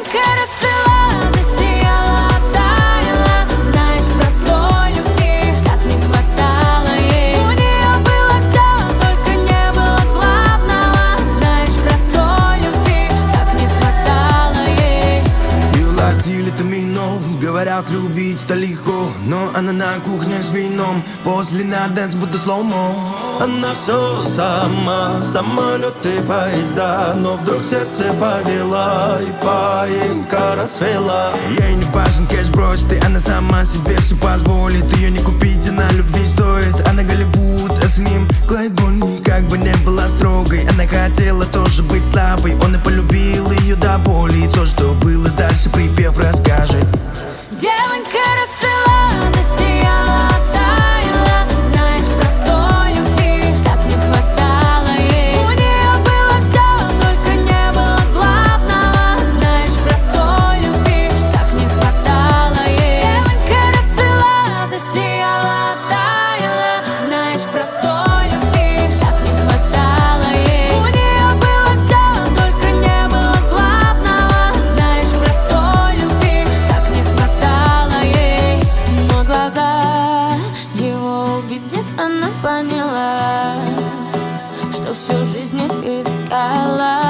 Девонька расцвела, засияла, оттаяла. Знаешь, простой любви так не хватало ей. У нее было все, только не было главного. Знаешь, простой любви так не хватало ей. Пила стиль это вино, говорят, любить это легко. Но она на кухне с вином, после на дэнс будто слоумо. Она все сама, самолеты, поезда. Но вдруг сердце повела и паинька расцвела. Ей не важен кэш, бросит, и она сама себе все позволит. Ее не купить, она любви стоит. Она Голливуд, а с ним Клайд Бонни. Как бы не была строгой, она хотела тоже быть слабой. Он и полюбил ее до боли. И то, что было дальше, припев расскажет. Девонька расцвела, засияла, оттаяла. Знаешь, простой любви так не хватало ей. У нее было все, только не было главного. Знаешь, простой любви так не хватало ей. Девонька расцвела, засияла, оттаяла. Знаешь, простой любви так не хватало ей. У нее было все, только не было главного. Знаешь, простой любви так не хватало ей. Но глаза его увидев, она поняла, что всю жизнь их искала.